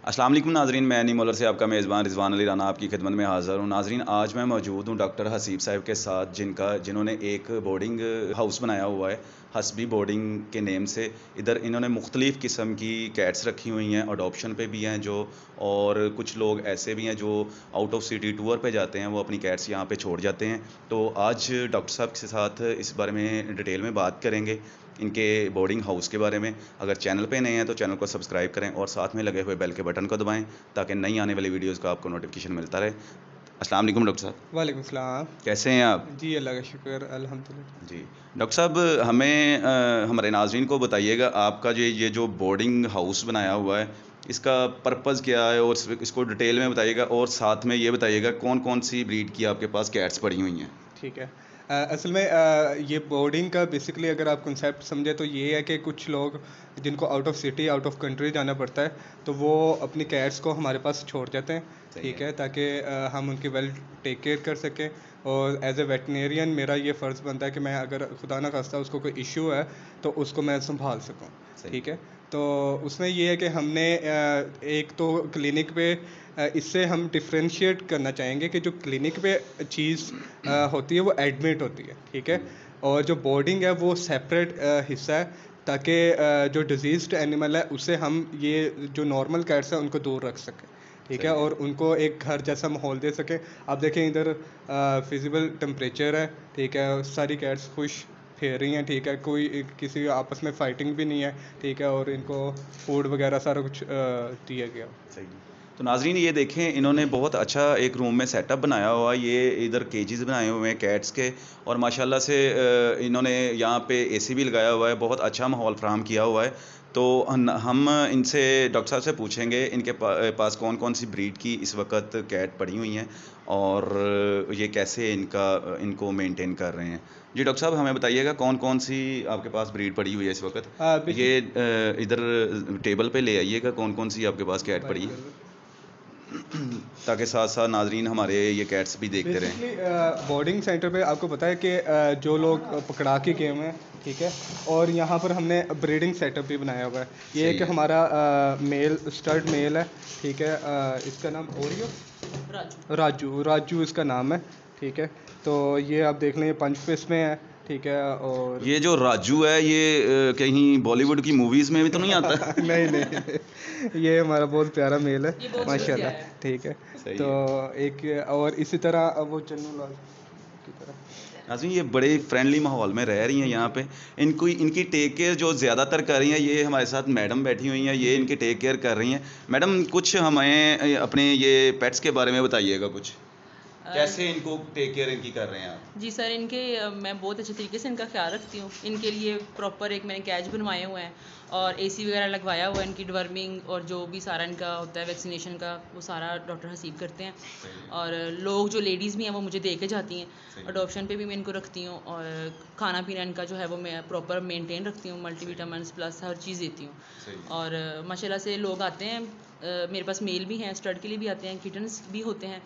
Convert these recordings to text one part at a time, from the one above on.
अस्सलाम वालेकुम नाजरीन, मैं नी मोलर से आपका मेज़बान रिजवान अली राना आपकी खिदमत में हाज़िर हूँ। नाजरीन, आज मैं मौजूद हूँ डॉक्टर हसीब साहब के साथ, जिन्होंने एक बोर्डिंग हाउस बनाया हुआ है हसबी बोर्डिंग के नेम से। इधर इन्होंने मुख्तलिफ़ किस्म की कैट्स रखी हुई हैं, अडॉप्शन पे भी हैं जो, और कुछ लोग ऐसे भी हैं जो आउट ऑफ सिटी टूर पे जाते हैं, वो अपनी कैट्स यहाँ पे छोड़ जाते हैं। तो आज डॉक्टर साहब के साथ इस बारे में डिटेल में बात करेंगे, इनके बोर्डिंग हाउस के बारे में। अगर चैनल पे नए हैं तो चैनल को सब्सक्राइब करें और साथ में लगे हुए बेल के बटन को दबाएं ताकि नई आने वाली वीडियोस का आपको नोटिफिकेशन मिलता रहे। अस्सलाम वालेकुम डॉक्टर साहब। वालेकुम सलाम। कैसे हैं आप? जी अल्लाह का शुक्र अल्हम्दुलिल्लाह। जी डॉक्टर साहब, हमें हमारे नाज़रीन को बताइएगा, आपका जो ये जो बोर्डिंग हाउस बनाया हुआ है, इसका पर्पज़ क्या है, और इसको डिटेल में बताइएगा, और साथ में ये बताइएगा कौन कौन सी ब्रीड की आपके पास कैट्स पड़ी हुई हैं। ठीक है। असल में ये बोर्डिंग का बेसिकली अगर आप कंसेप्ट समझे तो ये है कि कुछ लोग जिनको out of city out of country जाना पड़ता है तो वो अपनी कैट्स को हमारे पास छोड़ जाते हैं। सही ठीक है। है, ताकि हम उनकी वेल टेक केयर कर सकें। और एज ए वेटनेरियन मेरा ये फ़र्ज़ बनता है कि मैं अगर खुदा ना खास्ता उसको कोई इशू है तो उसको मैं संभाल सकूं। सही ठीक है। है। तो उसमें ये है कि हमने एक तो क्लिनिक पे इससे हम डिफरेंशिएट करना चाहेंगे कि जो क्लिनिक पे चीज़ होती है वो एडमिट होती है। ठीक है। और जो बोर्डिंग है वो सेपरेट हिस्सा है, ताकि जो डिजीज्ड एनिमल है उससे हम ये जो नॉर्मल कैट्स हैं उनको दूर रख सकें। ठीक है, सही है। और उनको एक घर जैसा माहौल दे सकें। आप देखें इधर फिजिबल टेम्परेचर है। ठीक है, सारी कैट्स खुश खेल रही हैं। ठीक है, कोई किसी आपस में फाइटिंग भी नहीं है। ठीक है, और इनको फूड वगैरह सारा कुछ दिया गया। सही है। तो नाज़रीन, ये देखें, इन्होंने बहुत अच्छा एक रूम में सेटअप बनाया हुआ है। ये इधर केजेस बनाए हुए हैं कैट्स के, और माशाल्लाह से इन्होंने यहाँ पे एसी भी लगाया हुआ है, बहुत अच्छा माहौल फ़राहम किया हुआ है। तो हम इनसे, डॉक्टर साहब से पूछेंगे इनके पास कौन कौन सी ब्रीड की इस वक्त कैट पड़ी हुई हैं, और ये कैसे इनको मेंटेन कर रहे हैं। जी डॉक्टर साहब, हमें बताइएगा कौन कौन सी आपके पास ब्रीड पड़ी हुई है इस वक्त। बेसिक ये इधर टेबल पे ले आइएगा, कौन कौन सी आपके पास कैट पड़ी है, ताकि साथ साथ नाजरीन हमारे ये कैट्स भी देखते रहें। बेसिकली बोर्डिंग सेंटर पे आपको पता है कि जो लोग पकड़ा के गए हुए हैं। ठीक है, और यहाँ पर हमने ब्रीडिंग सेटअप भी बनाया हुआ है। ये है सही कि है। हमारा मेल स्टड मेल है। ठीक है, इसका नाम ओरियो राजू राजू इसका नाम है। ठीक है, तो ये आप देख लें, ये पंच फिश में है। ठीक है, और ये जो राजू है, ये कहीं बॉलीवुड की मूवीज में भी तो नहीं आता? नहीं नहीं, ये हमारा बहुत प्यारा मेल है माशाल्लाह। ठीक है, सही तो है। एक और इसी तरह वो चन्नू लाल की तरह। नाज़रीन, ये बड़े फ्रेंडली माहौल में रह रही हैं यहाँ पे। इनकी टेक केयर जो ज़्यादातर कर रही हैं, ये हमारे साथ मैडम बैठी हुई हैं, ये इनकी टेक केयर कर रही हैं। मैडम, कुछ हमें अपने ये पेट्स के बारे में बताइएगा कुछ, कैसे इनको टेक केयर इनकी कर रहे हैं आप। जी सर, इनके मैं बहुत अच्छे तरीके से इनका ख्याल रखती हूँ। इनके लिए प्रॉपर एक मैंने कैज बनवाए हुए हैं और एसी वगैरह लगवाया हुआ है। इनकी डिवर्मिंग और जो भी सारा इनका होता है वैक्सीनेशन का, वो सारा डॉक्टर हसीब करते हैं। और लोग जो लेडीज़ भी हैं वो मुझे दे के जाती हैं। अडॉप्शन पे भी मैं इनको रखती हूँ, और खाना पीना इनका जो है वो मैं प्रॉपर मेंटेन रखती हूँ, मल्टीविटामिन्स प्लस हर चीज़ देती हूँ। और माशाल्लाह से लोग आते हैं, मेरे पास मेल भी हैं, स्टड के लिए भी आते हैं, किटन्स भी होते हैं।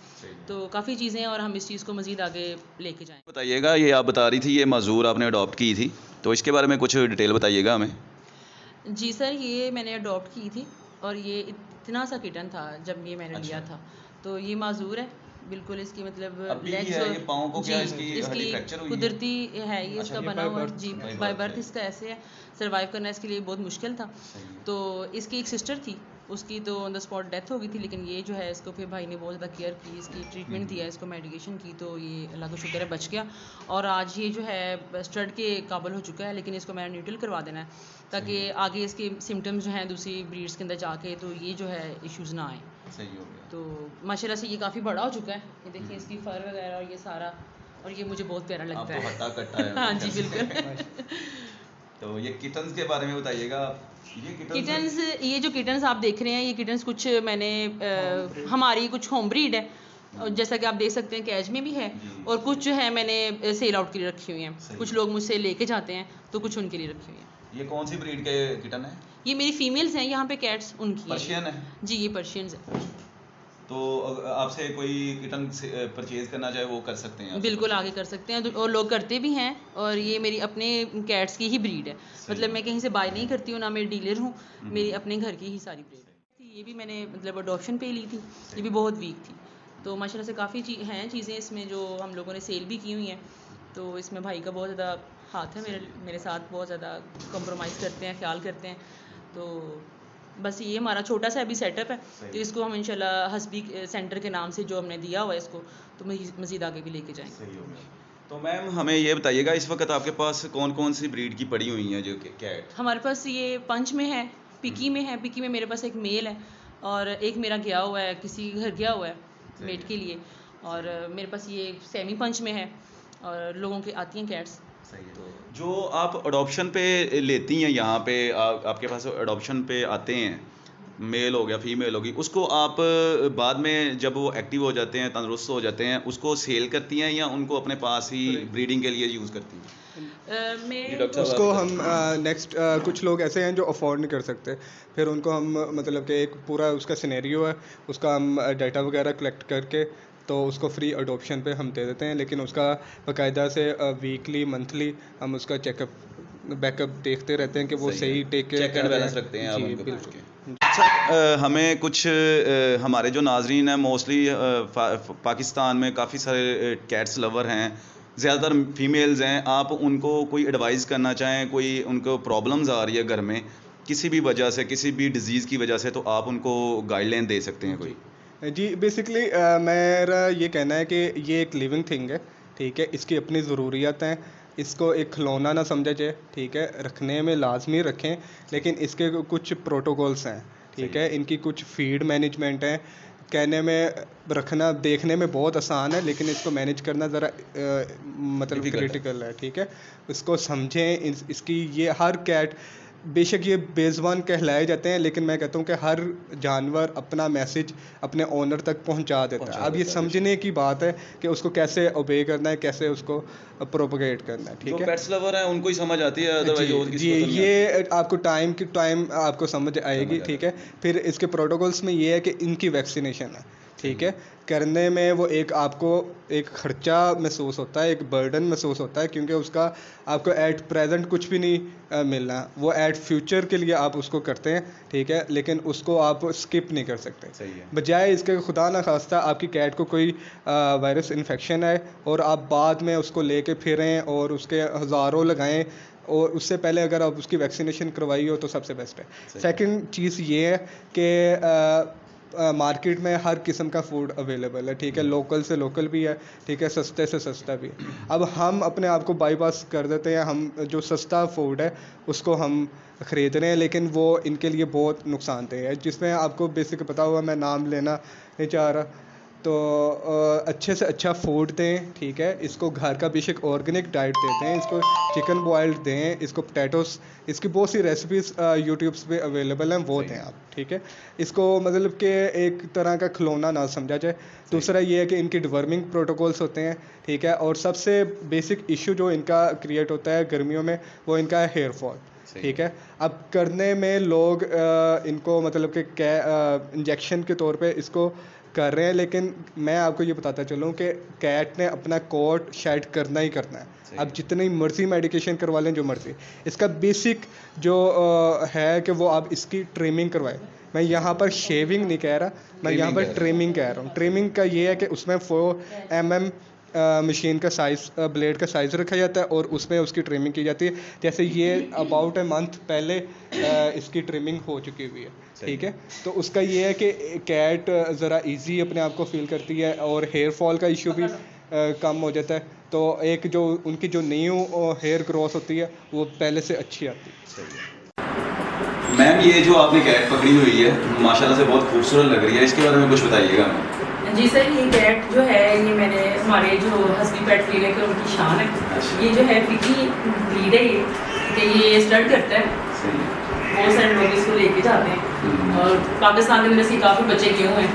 तो काफ़ी चीज़ें हैं और हम इस चीज़ को मज़ीद आगे लेके जाएँ। बताइएगा, ये आप बता रही थी ये मज़ूर आपने अडॉप्ट की थी, तो इसके बारे में कुछ डिटेल बताइएगा हमें। जी सर, ये मैंने अडॉप्ट की थी और ये इतना सा किटन था जब ये मैंने लिया अच्छा। था। तो ये माज़ूर है, बिल्कुल इसकी मतलब अभी भी लेग्स है और ये पाँव को, क्या जी, इसकी हड्डी फ्रैक्चर हुई है? कुदरती है ये अच्छा, इसका ये बना बाय हुआ है। बर्थ जी, बाय बाय बर्थ बर्थ है। इसका ऐसे है। सर्वाइव करना इसके लिए बहुत मुश्किल था। सही है। तो इसकी एक सिस्टर थी, उसकी तो ऑन द स्पॉट डेथ हो गई थी, लेकिन ये जो है इसको फिर भाई ने बहुत ज़्यादा केयर की, इसकी ट्रीटमेंट दिया, इसको मेडिकेशन की, तो ये अल्लाह का शुक्र है बच गया। और आज ये जो है स्टड के काबिल हो चुका है, लेकिन इसको मैंने न्यूट्रल करवा देना है ताकि आगे इसके सिम्टम्स जो हैं दूसरी ब्रीड्स के अंदर जाके तो ये जो है इश्यूज़ ना आए। सही हो गया। तो माशाल्लाह से ये काफ़ी बड़ा हो चुका है। ये देखिए इसकी फर वगैरह और ये सारा, और ये मुझे बहुत प्यारा आप लगता तो है। हट्टा कट्टा है हाँ उनके जी, से। बिल्कुल। तो ये किटन्स के बारे में बताइएगा। ये किटन्स, ये जो किटन्स आप देख रहे हैं, ये किटन्स कुछ मैंने हमारी कुछ होम ब्रीड है, और जैसा कि आप देख सकते हैं कैज में भी है, जी, और कुछ जो है मैंने सेल आउट के लिए रखी हुई हैं। सही। कुछ लोग मुझसे लेके जाते हैं तो कुछ उनके लिए रखी हुई हैं। ये कौन सी ब्रीड के किटन है? ये मेरी फीमेल्स हैं, यहाँ पे कैट्स उनकी हैं। पर्शियन है? जी, ये पर्शियंस है। तो आपसे कोई किटन परचेज करना चाहे वो कर सकते हैं? बिल्कुल आगे कर सकते हैं, और लोग करते भी हैं। और ये मेरी अपने कैट्स की ही ब्रीड है, मतलब मैं कहीं से बाय नहीं करती हूँ, ना मैं डीलर हूँ, मेरी अपने घर की ही सारी ब्रीड है। ये भी मैंने मतलब अडॉप्शन पे ही ली थी, ये भी बहुत वीक थी। तो माशाल्लाह से काफ़ी हैं चीज़ें इसमें जो हम लोगों ने सेल भी की हुई हैं। तो इसमें भाई का बहुत ज़्यादा हाथ है, मेरे साथ बहुत ज़्यादा कंप्रोमाइज़ करते हैं, ख्याल करते हैं। तो बस ये हमारा छोटा सा अभी सेटअप है, तो इसको हम इंशाल्लाह हस्बी सेंटर के नाम से जो हमने दिया हुआ है इसको, तो मज़ीद आगे भी लेके जाएंगे। सही हो गया। तो मैम हमें ये बताइएगा इस वक्त आपके पास कौन कौन सी ब्रीड की पड़ी हुई हैं जो कैट? हमारे पास ये पंच में है, पिकी में है। पिकी में मेरे पास एक मेल है और एक मेरा गया हुआ है, किसी घर गया हुआ है मेट के लिए। और मेरे पास ये सेमी पंच में है और लोगों के आती हैं कैट्स। सही है। जो आप अडॉप्शन पे लेती हैं यहाँ पे आपके पास अडॉप्शन पे आते हैं, मेल हो गया फीमेल होगी, उसको आप बाद में जब वो एक्टिव हो जाते हैं, तंदुरुस्त हो जाते हैं, उसको सेल करती हैं या उनको अपने पास ही ब्रीडिंग के लिए यूज़ करती हैं? जी, डॉक्टर साहब उसको आप हम नेक्स्ट कुछ लोग ऐसे हैं जो अफोर्ड नहीं कर सकते, फिर उनको हम मतलब कि एक पूरा उसका सिनेरियो है, उसका हम डाटा वगैरह कलेक्ट करके तो उसको फ्री अडॉप्शन पे हम दे देते हैं। लेकिन उसका बाकायदा से वीकली मंथली हम उसका चेकअप बैकअप देखते रहते हैं कि वो सही take care check and balance रखते हैं आप जी उनको बिल्कुल। अच्छा, हमें कुछ हमारे जो नाजरीन हैं मोस्टली पाकिस्तान में काफ़ी सारे कैट्स लवर हैं, ज़्यादातर फीमेल्स हैं, आप उनको कोई एडवाइस करना चाहें, कोई उनको प्रॉब्लम्स आ रही है घर में किसी भी वजह से, किसी भी डिजीज़ की वजह से, तो आप उनको गाइडलाइन दे सकते हैं कोई? जी बेसिकली मेरा ये कहना है कि ये एक लिविंग थिंग है, ठीक है, इसकी अपनी ज़रूरियात हैं, इसको एक खिलौना ना समझा जाए, ठीक है, रखने में लाजमी रखें, लेकिन इसके कुछ प्रोटोकॉल्स हैं, ठीक है, इनकी कुछ फीड मैनेजमेंट है, कहने में रखना देखने में बहुत आसान है, लेकिन इसको मैनेज करना ज़रा मतलब Difficult है। क्रिटिकल है, ठीक है, इसको समझें। इसकी ये हर कैट बेशक ये बेज़ुबान कहलाए जाते हैं, लेकिन मैं कहता हूँ कि हर जानवर अपना मैसेज अपने ओनर तक पहुँचा देता है। अब ये समझने की बात है कि उसको कैसे ओबे करना है, कैसे उसको प्रोपगेट करना है, ठीक जो है। पेट्स लवर हैं उनको ही समझ आती है, अदरवाइज और जी किसी को तो नहीं आती। ये आपको टाइम आपको समझ आएगी, समझ ठीक है। फिर इसके प्रोटोकॉल्स में ये है कि इनकी वैक्सीनेशन है, ठीक है, करने में वो एक आपको एक खर्चा महसूस होता है, एक बर्डन महसूस होता है, क्योंकि उसका आपको एट प्रेजेंट कुछ भी नहीं मिलना, वो एट फ्यूचर के लिए आप उसको करते हैं, ठीक है, लेकिन उसको आप स्किप नहीं कर सकते। सही है। बजाय इसके खुदा ना खास्ता आपकी कैट को कोई वायरस इन्फेक्शन है और आप बाद में उसको लेके फिरें और उसके हज़ारों लगाएं, और उससे पहले अगर आप उसकी वैक्सीनेशन करवाई हो तो सबसे बेस्ट है। सेकंड चीज़ ये है कि मार्केट में हर किस्म का फूड अवेलेबल है, ठीक है, लोकल से लोकल भी है, ठीक है, सस्ते से सस्ता भी है। अब हम अपने आप को बाईपास कर देते हैं, हम जो सस्ता फूड है उसको हम ख़रीद रहे हैं, लेकिन वो इनके लिए बहुत नुकसानदेह है, जिसमें आपको बेसिक पता हुआ, मैं नाम लेना नहीं चाह रहा। तो अच्छे से अच्छा फूड दें, ठीक है, इसको घर का बेशक ऑर्गेनिक डाइट देते हैं, इसको चिकन बॉयल्ड दें, इसको पोटैटोस, इसकी बहुत सी रेसिपीज़ यूट्यूब्स पे अवेलेबल हैं, वो दें आप, ठीक है। इसको मतलब कि एक तरह का खिलौना ना समझा जाए। दूसरा ये है कि इनकी डिवर्मिंग प्रोटोकॉल्स होते हैं, ठीक है, और सबसे बेसिक इशू जो इनका क्रिएट होता है गर्मियों में वो इनका है हेयर फॉल, ठीक है। अब करने में लोग इनको मतलब कि इंजेक्शन के तौर पे इसको कर रहे हैं, लेकिन मैं आपको ये बताता चलूँ कि कैट ने अपना कोट शेड करना ही करना है। अब जितनी मर्जी मेडिकेशन करवा लें, जो मर्जी, इसका बेसिक जो है कि वो आप इसकी ट्रिमिंग करवाएं। मैं यहाँ पर शेविंग नहीं कह रहा, मैं यहाँ पर ट्रिमिंग कह रहा हूँ। ट्रिमिंग का ये है कि उसमें 4 mm मशीन का साइज़, ब्लेड का साइज़ रखा जाता है और उसमें उसकी ट्रिमिंग की जाती है। जैसे ये अबाउट ए मंथ पहले इसकी ट्रिमिंग हो चुकी हुई है, ठीक है। तो उसका ये है कि कैट ज़रा इजी अपने आप को फील करती है और हेयर फॉल का इशू भी कम हो जाता है। तो एक जो उनकी जो न्यू हेयर ग्रोथ होती है वो पहले से अच्छी आती है। मैम ये जो आपने कैट पकड़ी हुई है माशाल्लाह से बहुत खूबसूरत लग रही है, इसके बारे में कुछ बताइएगा हमें। जी सर, ये कैट जो है ये मैंने हमारे जो हस्बी पेट क्लिनिक है उनकी शान है। ये जो है पिकी ब्रीड है, ये स्टड करता है, बहुत सारे लोग इसको लेके जाते हैं और पाकिस्तान के अंदर से काफ़ी बच्चे गए हुए हैं।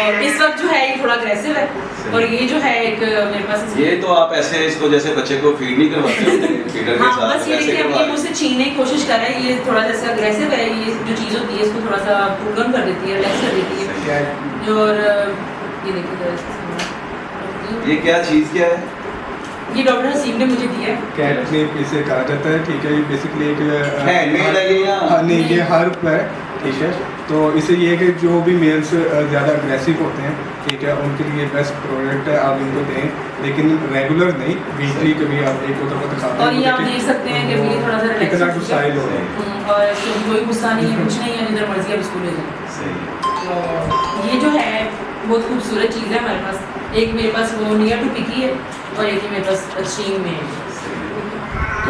और इस वक्त जो है ये थोड़ा अग्रेसिव है और ये जो है एक मेरे पास ये तो आप ऐसे इसको जैसे बच्चे को फीड नहीं करवाते फीडर के हाँ, साथ, बस ये देखिए अब ये मुझसे छीनने की कोशिश कर रहा है। ये थोड़ा जैसे अग्रेसिव है, ये जो चीज़ होती है इसको थोड़ा सा कूल कर देती है, रिलैक्स कर देती है। और ये देखिए ये क्या चीज़ क्या है? ये डॉक्टर हसीब ने मुझे दिया है। कैटनिप इसे कहा जाता है, ठीक है। ये बेसिकली एक हैंडमेड है ये या? नहीं, ये हर्ब है, ठीक है। तो इससे ये है कि जो भी मेल्स ज़्यादा अग्रेसिव होते हैं, ठीक है, उनके लिए बेस्ट प्रोडक्ट है, आप इनको दें, लेकिन रेगुलर नहीं, वीकली कभी आप एक दो दफ़ा दिखाते हैं। और ये आप देख सकते हैं कि ये थोड़ा सा कितना रिलैक्स स्टाइल हो रहा है, और इसमें कोई गुस्सा नहीं है, कुछ नहीं है, जिधर मर्जी आप इसको ले जाएं। तो ये जो है बहुत खूबसूरत चीज़ है हमारे पास। एक मेरे पास वो नियर टू पिकी है और एक ही मेरे पास एक्सट्रीम में है।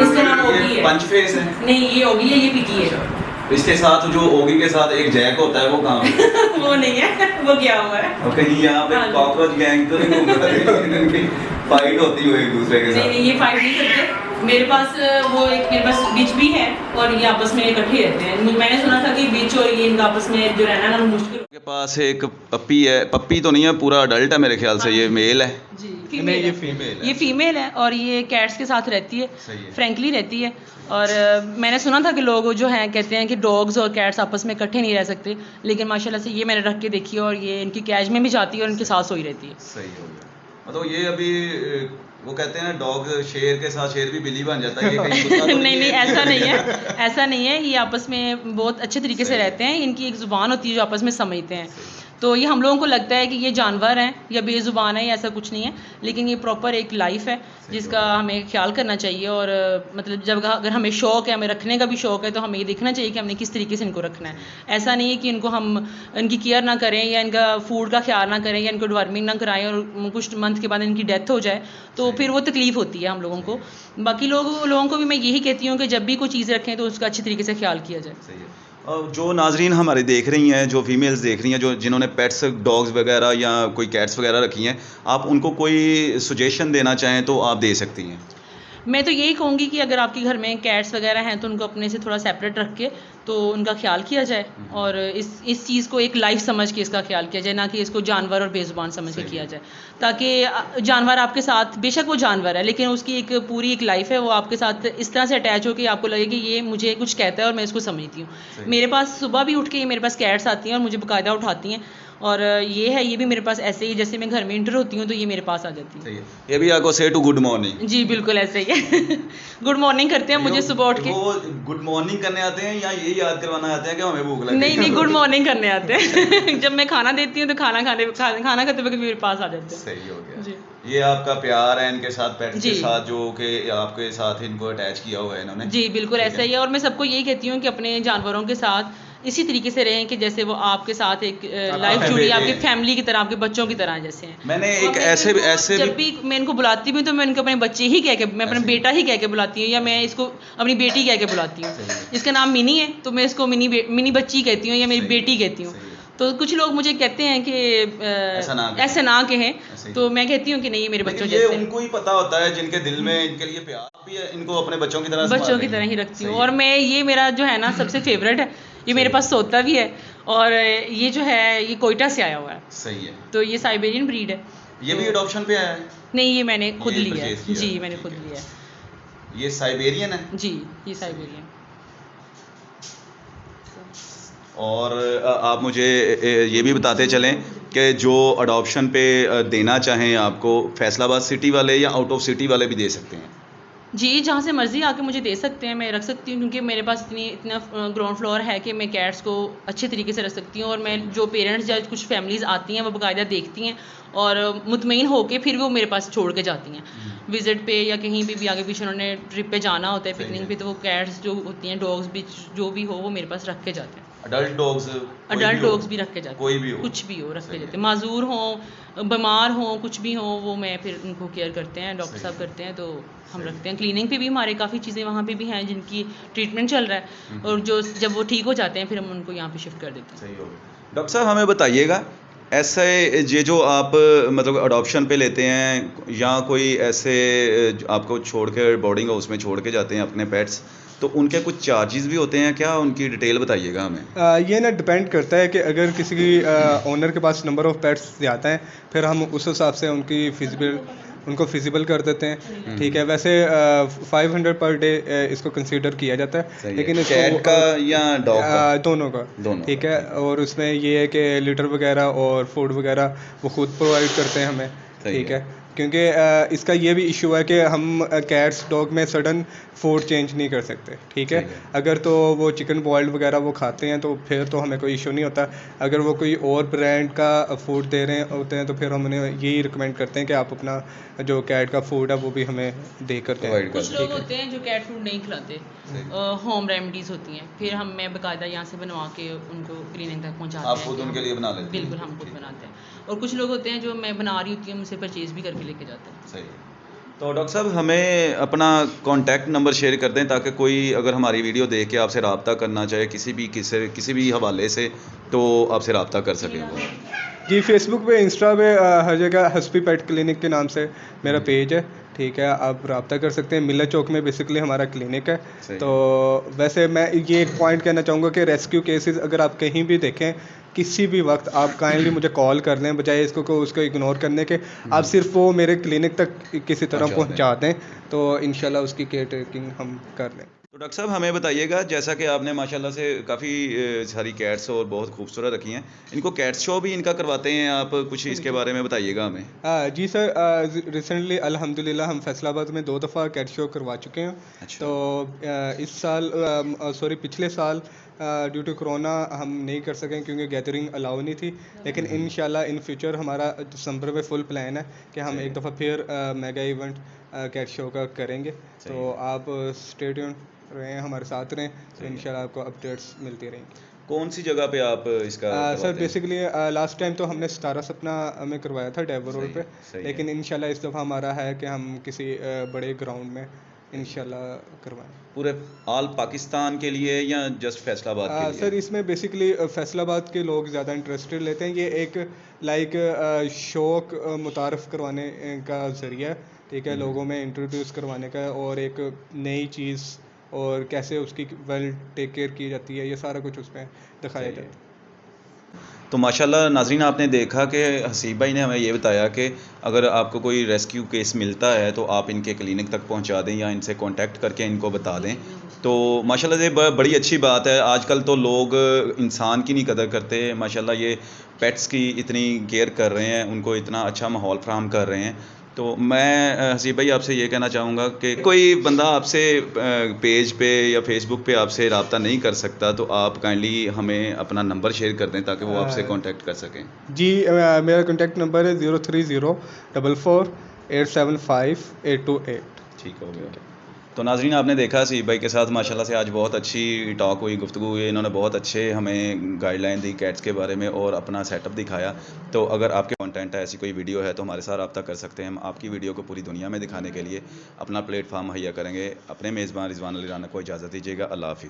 इसका नाम ओगी है। पंच फेस है? नहीं, ये ओगी है, ये पिकी है। इसके साथ जो ओगी के साथ एक जैक होता है वो कहाँ पे? वो नहीं है, वो क्या हुआ है। और कहीं यहाँ पे हाँ। कॉकरोच गैंग तो नहीं घूम रहा है? इनकी फाइट होती हो एक दूसरे के नहीं साथ? नहीं, ये फाइट नहीं करते। मेरे पास वो एक मेरे पास बिच भी है और ये आपस में इकट्ठे रहते हैं। मैंने सुना था कि बिच और ये इनका आपस में जो रहना ना मुश्किल। के पास एक पप्पी है, पप्पी तो नहीं है, पूरा अडल्ट है मेरे ख्याल से, ये मेल है। जी नहीं ये है। फीमेल है। ये फीमेल है और ये कैट्स के साथ रहती है, सही है। फ्रैंकली रहती है। और मैंने सुना था कि लोग जो हैं कहते हैं कि डॉग्स और कैट्स आपस में इकट्ठे नहीं रह सकते, लेकिन माशाल्लाह से ये मैंने रख के देखी है और ये इनकी कैज में भी जाती है और इनके साथ सोई रहती है। सही हो गया। मतलब ये अभी वो कहते हैं डॉग शेर के साथ शेर भी बिल्ली बन जाता है, ये कहीं कुत्ता तो नहीं नहीं, ऐसा नहीं है, ऐसा नहीं है। ये आपस में बहुत अच्छे तरीके से रहते हैं। इनकी एक ज़ुबान होती है जो आपस में समझते हैं। तो ये हम लोगों को लगता है कि ये जानवर हैं या बेज़ुबान है, या ऐसा कुछ नहीं है, लेकिन ये प्रॉपर एक लाइफ है जिसका हमें ख्याल करना चाहिए। और मतलब जब अगर हमें शौक़ है, हमें रखने का भी शौक़ है, तो हमें ये देखना चाहिए कि हमने किस तरीके से इनको रखना है। ऐसा नहीं है कि इनको हम इनकी केयर ना करें या इनका फूड का ख्याल ना करें या इनको डिवर्मिंग ना कराएं और कुछ मंथ के बाद इनकी डेथ हो जाए, तो फिर वो तकलीफ़ होती है हम लोगों को। बाकी लोगों को भी मैं यही कहती हूँ कि जब भी कोई चीज़ रखें तो उसका अच्छी तरीके से ख्याल किया जाए। सही है। और जो नाजरीन हमारे देख रही हैं, जो फीमेल्स देख रही हैं, जो जिन्होंने पेट्स डॉग्स वगैरह या कोई कैट्स वगैरह रखी हैं, आप उनको कोई सजेशन देना चाहें तो आप दे सकती हैं। मैं तो यही कहूँगी कि अगर आपके घर में कैट्स वगैरह हैं तो उनको अपने से थोड़ा सेपरेट रख के तो उनका ख्याल किया जाए और इस चीज़ को एक लाइफ समझ के इसका ख्याल किया जाए, ना कि इसको जानवर और बेज़ुबान समझ के किया जाए। ताकि जानवर आपके साथ, बेशक वो जानवर है लेकिन उसकी एक पूरी एक लाइफ है, वो आपके साथ इस तरह से अटैच हो कि आपको लगे कि ये मुझे कुछ कहता है और मैं इसको समझती हूँ। मेरे पास सुबह भी उठ के मेरे पास कैट्स आती हैं और मुझे बाकायदा उठाती हैं, और ये भी मेरे पास ऐसे ही, जैसे मैं घर में इंटर होती हूँ तो ये मेरे पास आ जाती है। सही है। ये भी आपको से टू गुड मॉर्निंग? जी बिल्कुल ऐसे ही है। गुड मॉर्निंग करते हैं मुझे सुबह उठ के। वो गुड मॉर्निंग करने आते हैं या ये याद करवाना आते हैं कि हमें भूख लगी? नहीं, गुड मॉर्निंग करने आते हैं। जब मैं खाना देती हूँ तो खाना खाते वक्त मेरे पास आ जाते हैं। सही हो गया। जी। ये आपका प्यार है इनके साथ, पेट्स के जी। साथ, जो कि आपके साथ इनको अटैच किया हुआ है इन्होंने? जी बिल्कुल ऐसा ही है। और मैं सबको यही कहती हूँ कि अपने जानवरों के साथ इसी तरीके से रहें कि जैसे वो आपके साथ एक लाइफ जुड़ी है, आपकी फैमिली की तरह, आपके बच्चों की तरह जैसे हैं। मैंने और एक मैं ऐसे इनको जब भी मैं इनको बुलाती भी हूँ तो मैं इनको अपने बच्चे ही कह के, मैं अपना बेटा ही कह के बुलाती हूँ, या मैं इसको अपनी बेटी कह के बुलाती हूँ। इसका नाम मिनी है तो मैं इसको मिनी बच्ची कहती हूँ या मेरी बेटी कहती हूँ। तो कुछ लोग मुझे कहते हैं कि ऐसे ना कहें, तो मैं कहती हूँ कि नहीं, ये मेरे बच्चों ये जैसे उनको ही पता होता है जिनके दिल में इनके लिए प्यार भी है, इनको अपने बच्चों की तरह बच्चों की तरह ही रखती हूँ। और मैं, ये मेरा जो है ना सबसे फेवरेट है, ये मेरे पास सोता भी है, और ये जो है ये कोयटा से आया हुआ है। सही है। तो ये साइबेरियन ब्रीड है। ये भी अडॉप्शन पे आया है? नहीं, ये मैंने खुद ये लिया है। purchase किया जी है, मैंने ठीक खुद है। लिया है। ये साइबेरियन है? जी ये साइबेरियन। और आप मुझे ये भी बताते चलें कि जो अडॉप्शन पे देना चाहें आपको, फैसलाबाद सिटी वाले या आउट ऑफ सिटी वाले भी दे सकते हैं? जी जहाँ से मर्ज़ी आके मुझे दे सकते हैं, मैं रख सकती हूँ, क्योंकि मेरे पास इतना ग्राउंड फ्लोर है कि मैं कैट्स को अच्छे तरीके से रख सकती हूँ। और मैं जो पेरेंट्स या कुछ फैमिलीज़ आती हैं वो बाकायदा देखती हैं और मुतमईन होके फिर वो मेरे पास छोड़ के जाती हैं विज़िट पे, या कहीं भी आगे पीछे उन्होंने ट्रिप पे जाना होता है, पिकनिक पे, तो वो कैट्स जो होती हैं, डॉग्स भी जो भी हो, वो मेरे पास रख के जाते हैं। अडल्ट डॉग्स भी रख के जाते हैं, कोई भी हो, कुछ भी हो रख के जाते हैं, माजूर हों, बीमार हों, कुछ भी हो, वो मैं फिर उनको केयर करते हैं, डॉक्टर साहब करते हैं, तो हम रखते हैं। क्लीनिंग पे भी हमारे काफ़ी चीज़ें वहाँ पे भी हैं जिनकी ट्रीटमेंट चल रहा है, और जो जब वो ठीक हो जाते हैं फिर हम उनको यहाँ पे शिफ्ट कर देते हैं। सही हो गया। डॉक्टर साहब हमें बताइएगा, ऐसे ये जो आप मतलब अडॉप्शन पे लेते हैं या कोई ऐसे आपको छोड़ के बोर्डिंग हाउस में छोड़ के जाते हैं अपने पेट्स, तो उनके कुछ चार्जेस भी होते हैं क्या? उनकी डिटेल बताइएगा हमें। ये ना डिपेंड करता है कि अगर किसी ओनर के पास नंबर ऑफ़ पेट्स ज़्यादा हैं, फिर हम उस हिसाब से उनको फिजिबल कर देते हैं। ठीक है, वैसे 500 पर डे इसको कंसीडर किया जाता है, लेकिन कैट का या डॉग का? दोनों का। ठीक है, और उसमें ये है कि लीटर वगैरह और फूड वगैरह वो खुद प्रोवाइड करते हैं हमें। ठीक है, क्योंकि इसका ये भी इशू है कि हम कैट्स डॉग में सडन फूड चेंज नहीं कर सकते, ठीक है। अगर तो वो चिकन बॉइल्ड वगैरह वो खाते हैं तो फिर तो हमें कोई इशू नहीं होता। अगर वो कोई और ब्रांड का फूड दे रहे होते हैं तो फिर हम उन्हें यही रिकमेंड करते हैं कि आप अपना जो कैट का फूड है वो भी हमें दे कर दें। Provide कर कुछ लोग होते हैं जो कैट फूड नहीं खिलाते, होम रेमेडीज होती हैं, फिर हम मैं बाकायदा यहाँ से बनवा के उनको क्लिनिक तक पहुँचाते आप हैं। खुद उनके लिए बना लेते हैं? बिल्कुल, हम खुद बनाते हैं। और कुछ लोग होते हैं जो मैं बना रही होती हूँ, मुझसे परचेज़ भी करके लेके जाते हैं। सही। तो डॉक्टर साहब हमें अपना कॉन्टैक्ट नंबर शेयर कर दें ताकि कोई अगर हमारी वीडियो देख के आपसे रब्ता करना चाहे किसी भी हवाले से तो आपसे रब्ता कर सकें वो। जी, फेसबुक पे, इंस्टा पे, हर जगह हस्बी पेट क्लिनिक के नाम से मेरा पेज है, ठीक है। आप रब्ता कर सकते हैं। मिल्ला चौक में बेसिकली हमारा क्लिनिक है। तो वैसे मैं ये एक पॉइंट कहना चाहूँगा कि रेस्क्यू केसेस अगर आप कहीं भी देखें, किसी भी वक्त आप काइंडली मुझे कॉल कर लें, बजाय उसको इग्नोर करने के। आप सिर्फ वो मेरे क्लिनिक तक किसी तरह पहुँचा दें तो इंशाल्लाह उसकी केयर टेकिंग हम कर लें। तो डॉक्टर साहब हमें बताइएगा, जैसा कि आपने माशाल्लाह से काफ़ी सारी कैट्स और बहुत खूबसूरत रखी हैं, इनको कैट शो भी इनका करवाते हैं आप? कुछ इसके बारे में बताइएगा हमें। जी सर, रिसेंटली अल्हम्दुलिल्लाह हम फैसलाबाद में 2 दफ़ा कैट शो करवा चुके हैं। अच्छा। तो इस साल पिछले साल ड्यू टू कोरोना हम नहीं कर सकें क्योंकि गैदरिंग अलाउ नहीं थी, लेकिन इंशाल्लाह इन फ्यूचर हमारा दिसंबर में फुल प्लान है कि हम एक दफ़ा फिर मेगा इवेंट कैट शो का करेंगे। तो आप स्टे ट्यून रहें, हमारे साथ रहें, तो इंशाल्लाह आपको अपडेट्स मिलती रहेंगी। कौन सी जगह पे आप इसका सर करवाते हैं? बेसिकली लास्ट टाइम तो हमने 17 सपना में करवाया था डेवर रोड पे, सही है। लेकिन इंशाल्लाह इस दफ़ा हमारा है कि हम किसी बड़े ग्राउंड में इंशाल्लाह करवाएं। पूरे ऑल पाकिस्तान के लिए या जस्ट फैसलाबाद के लिए? सर इसमें बेसिकली फैसलाबाद के लोग ज़्यादा इंटरेस्टेड लेते हैं। ये एक लाइक शौक मुतारफ़ करवाने का ज़रिया है, ठीक है, लोगों में इंट्रोड्यूस करवाने का, और एक नई चीज़ और कैसे उसकी वेल टेक केयर की जाती है, ये सारा कुछ उसमें दिखाया जाता है। तो माशाल्लाह नाज़रीन, आपने देखा कि हसीब भाई ने हमें ये बताया कि अगर आपको कोई रेस्क्यू केस मिलता है तो आप इनके क्लिनिक तक पहुंचा दें या इनसे कांटेक्ट करके इनको बता दें। तो माशाल्लाह ये बड़ी अच्छी बात है। आजकल तो लोग इंसान की नहीं कदर करते, माशाल्लाह ये पेट्स की इतनी केयर कर रहे हैं, उनको इतना अच्छा माहौल फराहम कर रहे हैं। तो मैं हसीब भाई आपसे ये कहना चाहूँगा कि कोई बंदा आपसे पेज पे या फेसबुक पे आपसे रब्ता नहीं कर सकता तो आप काइंडली हमें अपना नंबर शेयर कर दें ताकि वो आपसे कांटेक्ट कर सकें। जी, मेरा कॉन्टैक्ट नंबर है 03044475828। ठीक हो गया। तो नाज़रीन, आपने देखा हसीब भाई के साथ माशाल्लाह से आज बहुत अच्छी टॉक हुई, गुफ्तगू हुई। इन्होंने बहुत अच्छे हमें गाइडलाइन दी कैट्स के बारे में और अपना सेटअप दिखाया। तो अगर आपके कंटेंट है, ऐसी कोई वीडियो है तो हमारे साथ रब्ता कर सकते हैं। हम आपकी वीडियो को पूरी दुनिया में दिखाने के लिए अपना प्लेटफार्म मुहैया करेंगे। अपने मेज़बान रिजवान अली राना को इजाज़त दीजिएगा। अल्लाह हाफ़िज़।